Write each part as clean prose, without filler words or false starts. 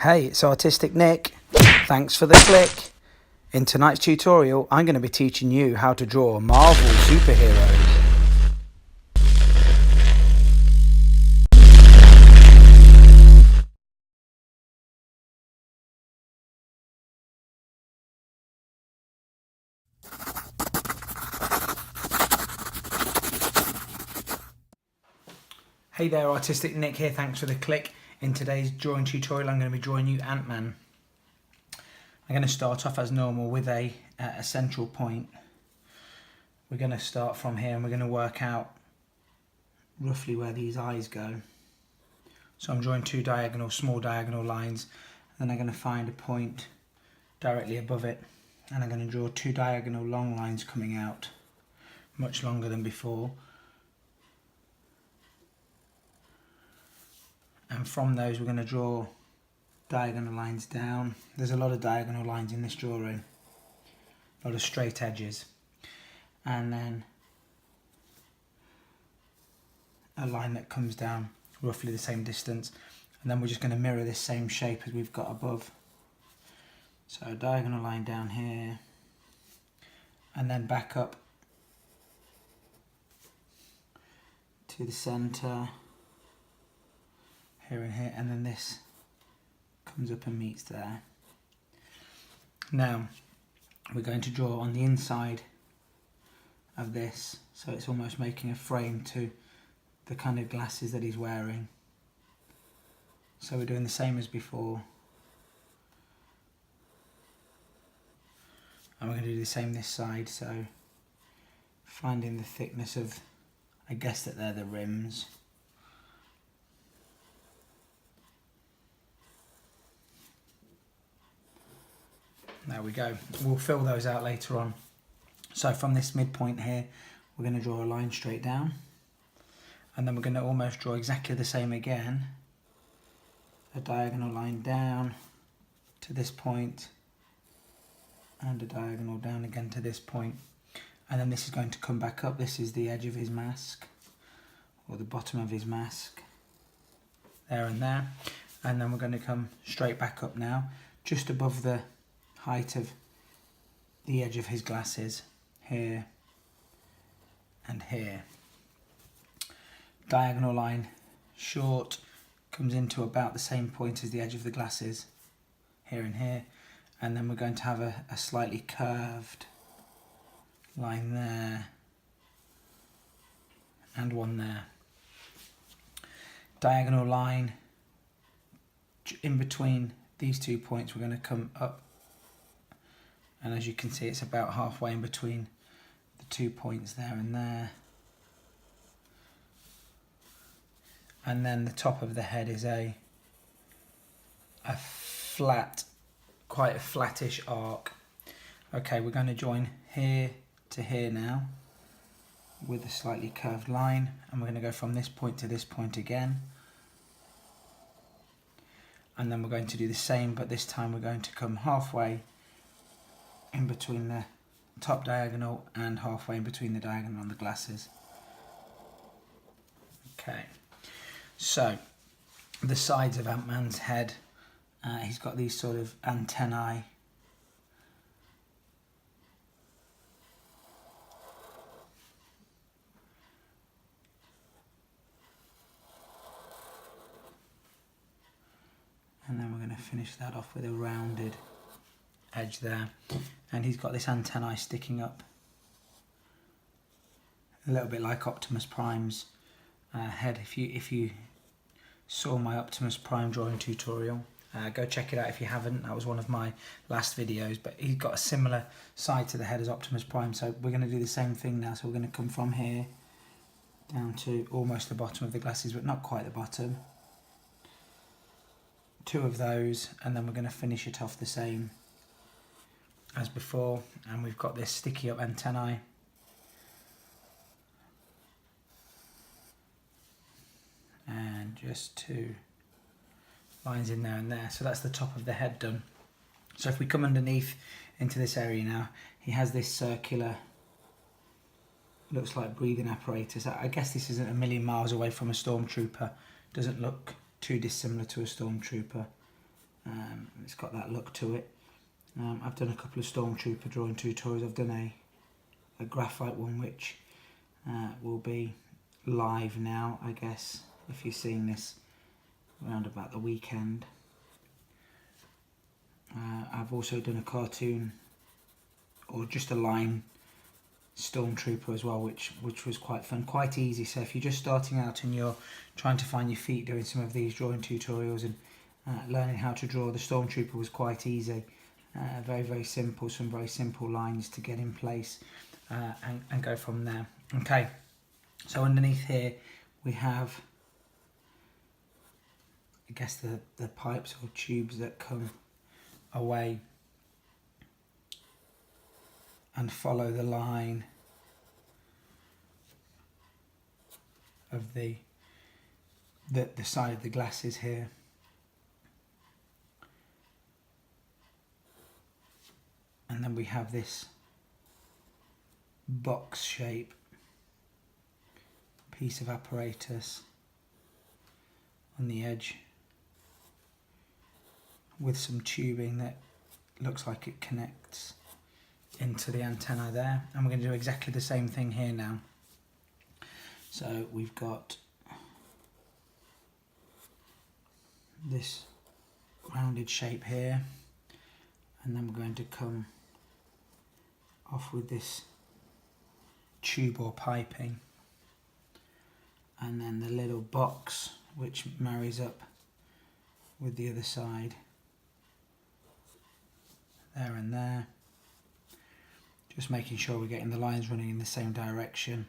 Hey, it's Artistic Nick. Thanks for the click. In tonight's tutorial, I'm going to be teaching you how to draw Marvel superheroes. Hey there, Artistic Nick here. Thanks for the click. In today's drawing tutorial, I'm going to be drawing you Antman. I'm going to start off as normal with a central point. We're going to start from here and we're going to work out roughly where these eyes go. So I'm drawing two small diagonal lines, and then I'm going to find a point directly above it, and I'm going to draw two diagonal long lines coming out, much longer than before. And from those we're going to draw diagonal lines down. There's a lot of diagonal lines in this drawing, a lot of straight edges, and then a line that comes down roughly the same distance, and then we're just going to mirror this same shape as we've got above. So a diagonal line down here, and then back up to the centre, here and here, and then this comes up and meets there. Now we're going to draw on the inside of this, so it's almost making a frame to the kind of glasses that he's wearing. So we're doing the same as before, and we're going to do the same this side, so finding the thickness of, I guess that they're the rims. There we go. We'll fill those out later on. So from this midpoint here, we're going to draw a line straight down, and then we're going to almost draw exactly the same again, a diagonal line down to this point, and a diagonal down again to this point, and then this is going to come back up. This is the edge of his mask, or the bottom of his mask, there and there, and then we're going to come straight back up now, just above the height of the edge of his glasses, here and here. Diagonal line short, comes into about the same point as the edge of the glasses, here and here, and then we're going to have a slightly curved line there and one there. Diagonal line in between these 2 points, we're going to come up, and as you can see it's about halfway in between the 2 points there and there. And then the top of the head is a flat, quite a flattish arc. Okay, we're going to join here to here now with a slightly curved line, and we're going to go from this point to this point again. And then we're going to do the same, but this time we're going to come halfway in between the top diagonal and halfway in between the diagonal on the glasses. Okay, so the sides of Antman's head, he's got these sort of antennae. And then we're going to finish that off with a rounded edge there, and he's got this antennae sticking up, a little bit like Optimus Prime's head. If you saw my Optimus Prime drawing tutorial, go check it out if you haven't. That was one of my last videos, but he's got a similar side to the head as Optimus Prime. So we're going to do the same thing now. So we're going to come from here down to almost the bottom of the glasses, but not quite the bottom. Two of those, and then we're going to finish it off the same as before, and we've got this sticky up antennae, and just two lines in there and there. So that's the top of the head done. So if we come underneath into this area now, he has this circular, looks like breathing apparatus. I guess this isn't a million miles away from a stormtrooper. Doesn't look too dissimilar to a stormtrooper. It's got that look to it. I've done a couple of Stormtrooper drawing tutorials. I've done a graphite one which will be live now, I guess, if you're seeing this around about the weekend. I've also done a cartoon or just a line Stormtrooper as well, which was quite fun, quite easy. So if you're just starting out and you're trying to find your feet doing some of these drawing tutorials and learning how to draw, the Stormtrooper was quite easy. Very, very simple, some very simple lines to get in place and go from there. Okay, so underneath here we have, I guess, the pipes or tubes that come away and follow the line of the side of the glasses here. And then we have this box shape piece of apparatus on the edge with some tubing that looks like it connects into the antenna there. And we're going to do exactly the same thing here now. So we've got this rounded shape here, and then we're going to come off with this tube or piping, and then the little box which marries up with the other side there and there, just making sure we're getting the lines running in the same direction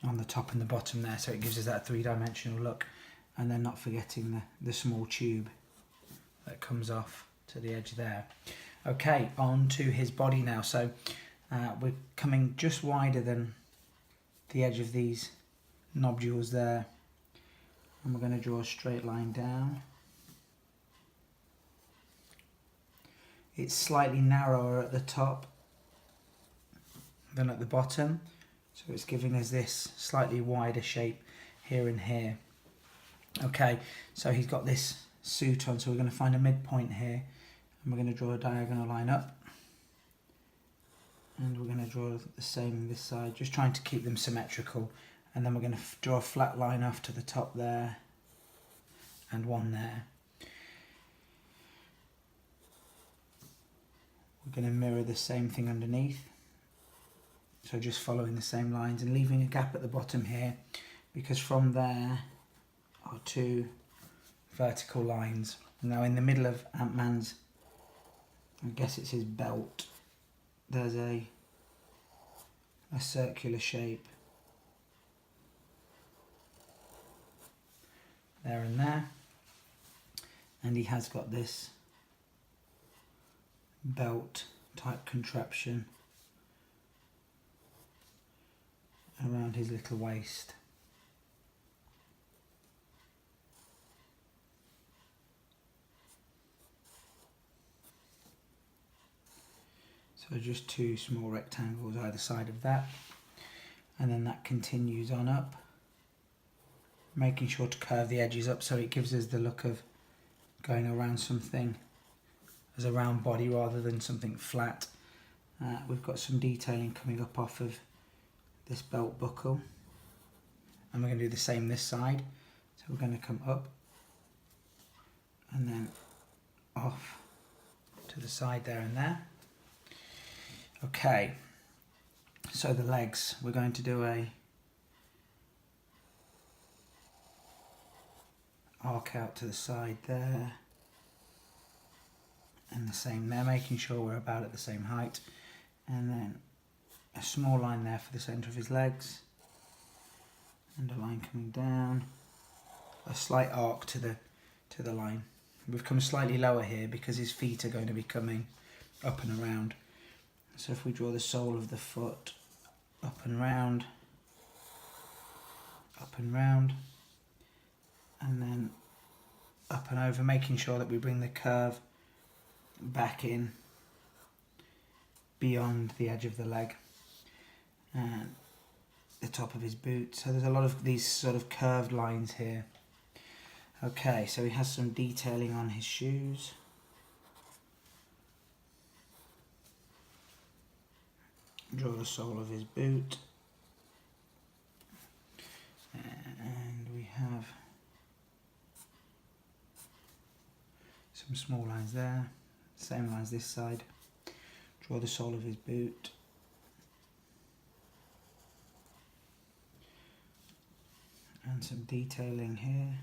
on the top and the bottom there, so it gives us that three-dimensional look. And then not forgetting the small tube that comes off to the edge there. Okay, on to his body now. So we're coming just wider than the edge of these nodules there, and we're going to draw a straight line down. It's slightly narrower at the top than at the bottom, so it's giving us this slightly wider shape here and here. Okay, so he's got this suit on, so we're going to find a midpoint here, and we're going to draw a diagonal line up, and we're going to draw the same on this side, just trying to keep them symmetrical. And then we're going to draw a flat line off to the top there, and one there. We're going to mirror the same thing underneath, so just following the same lines and leaving a gap at the bottom here, because from there are two vertical lines. Now in the middle of Antman's, I guess it's his belt, there's a circular shape there and there, and he has got this belt type contraption around his little waist. So just two small rectangles either side of that, and then that continues on up, making sure to curve the edges up so it gives us the look of going around something as a round body rather than something flat. We've got some detailing coming up off of this belt buckle, and we're going to do the same this side. So we're going to come up and then off to the side there and there. Okay, so the legs, we're going to do a arc out to the side there, and the same there, making sure we're about at the same height, and then a small line there for the centre of his legs, and a line coming down, a slight arc to the line. We've come slightly lower here because his feet are going to be coming up and around. So if we draw the sole of the foot up and round, and then up and over, making sure that we bring the curve back in beyond the edge of the leg and the top of his boot. So there's a lot of these sort of curved lines here. Okay, so he has some detailing on his shoes. Draw the sole of his boot. And we have some small lines there, same lines this side. Draw the sole of his boot. And some detailing here.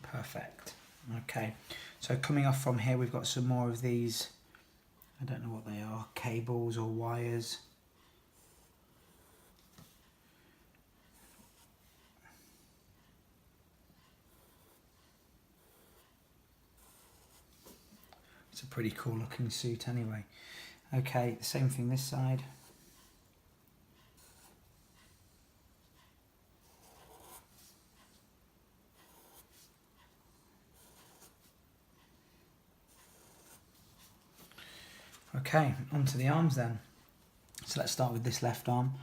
Perfect. Okay, so coming off from here we've got some more of these, I don't know what they are, cables or wires. It's a pretty cool looking suit anyway. Okay, same thing this side. Okay, onto the arms then. So let's start with this left arm.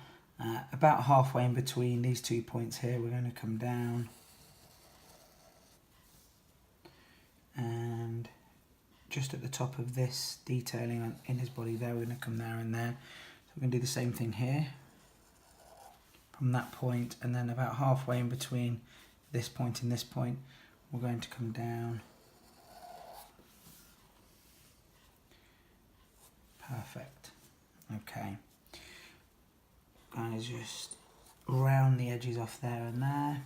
About halfway in between these 2 points here, we're going to come down and just at the top of this detailing in his body there, we're going to come there and there. So we're going to do the same thing here from that point, and then about halfway in between this point and this point, we're going to come down. Perfect. Okay. Guys, just round the edges off there and there.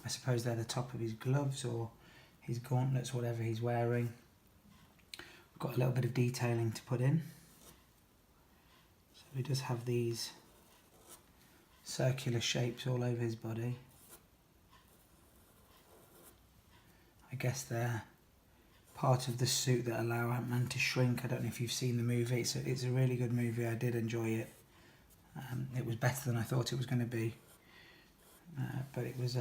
I suppose they're the top of his gloves or his gauntlets, whatever he's wearing. We've got a little bit of detailing to put in. So he does have these circular shapes all over his body. I guess they're part of the suit that allow Antman to shrink. I don't know if you've seen the movie. It's a really good movie. I did enjoy it. It was better than I thought it was going to be. But it was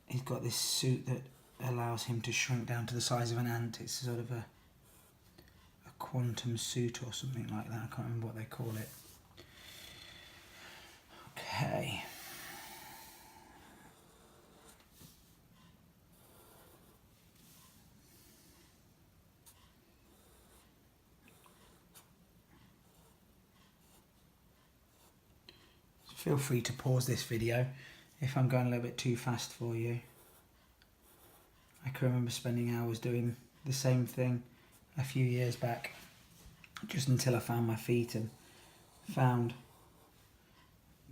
he's got this suit that allows him to shrink down to the size of an ant. It's sort of a quantum suit or something like that. I can't remember what they call it. Okay. Feel free to pause this video if I'm going a little bit too fast for you. I can remember spending hours doing the same thing a few years back, just until I found my feet and found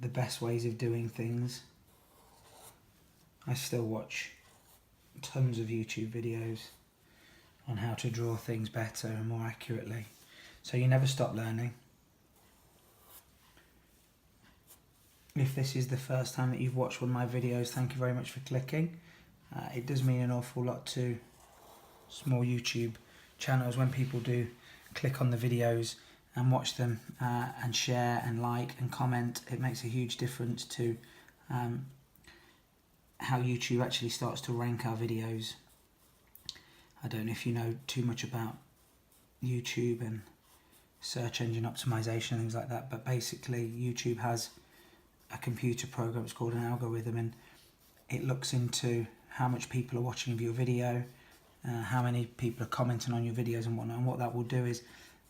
the best ways of doing things. I still watch tons of YouTube videos on how to draw things better and more accurately. So you never stop learning. If this is the first time that you've watched one of my videos, thank you very much for clicking. It does mean an awful lot to small YouTube channels when people do click on the videos and watch them and share and like and comment. It makes a huge difference to how YouTube actually starts to rank our videos. I don't know if you know too much about YouTube and search engine optimization and things like that, but basically YouTube has a computer program. It's called an algorithm, and it looks into how much people are watching your video, how many people are commenting on your videos and whatnot. And what that will do is,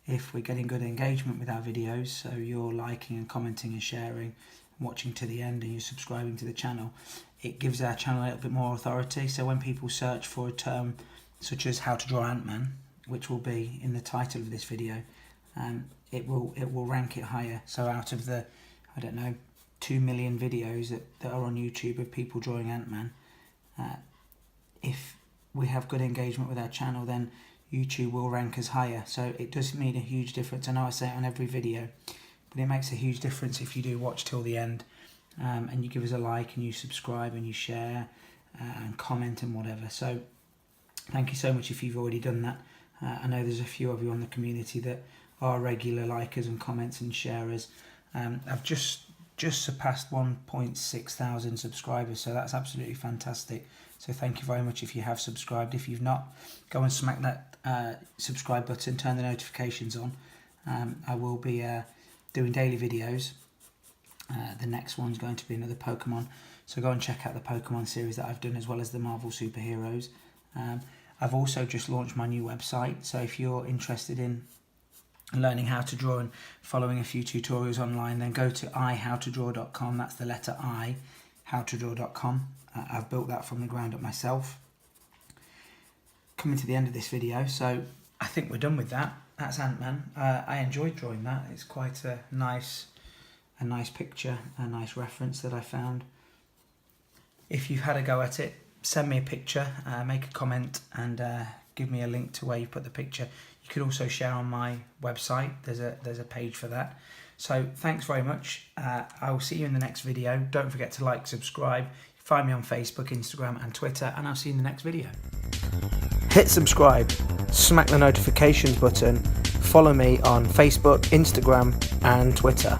if we're getting good engagement with our videos, so you're liking and commenting and sharing, watching to the end, and you're subscribing to the channel, it gives our channel a little bit more authority. So when people search for a term such as how to draw Antman, which will be in the title of this video, it will rank it higher. So out of the, I don't know, 2 million videos that are on YouTube of people drawing Antman, if we have good engagement with our channel, then YouTube will rank us higher. So it does mean a huge difference. I know I say it on every video, but it makes a huge difference if you do watch till the end, and you give us a like and you subscribe and you share and comment and whatever. So thank you so much if you've already done that. I know there's a few of you on the community that are regular likers and comments and sharers. I've just surpassed 1.6 thousand subscribers, so that's absolutely fantastic. So thank you very much if you have subscribed. If you've not, go and smack that subscribe button, turn the notifications on. I will be doing daily videos, The next one's going to be another Pokemon. So go and check out the Pokemon series that I've done, as well as the Marvel superheroes. I've also just launched my new website. So if you're interested in learning how to draw and following a few tutorials online, then go to ihowtodraw.com. That's the letter I, howtodraw.com. I've built that from the ground up myself. Coming to the end of this video, so I think we're done with that. That's Antman. I enjoyed drawing that. It's quite a nice picture, a nice reference that I found. If you've had a go at it, send me a picture, make a comment, and give me a link to where you put the picture. You could also share on my website. There's a page for that. So thanks very much. I will see you in the next video. Don't forget to like, subscribe. Find me on Facebook, Instagram and Twitter, and I'll see you in the next video. Hit subscribe, smack the notifications button, follow me on Facebook, Instagram and Twitter.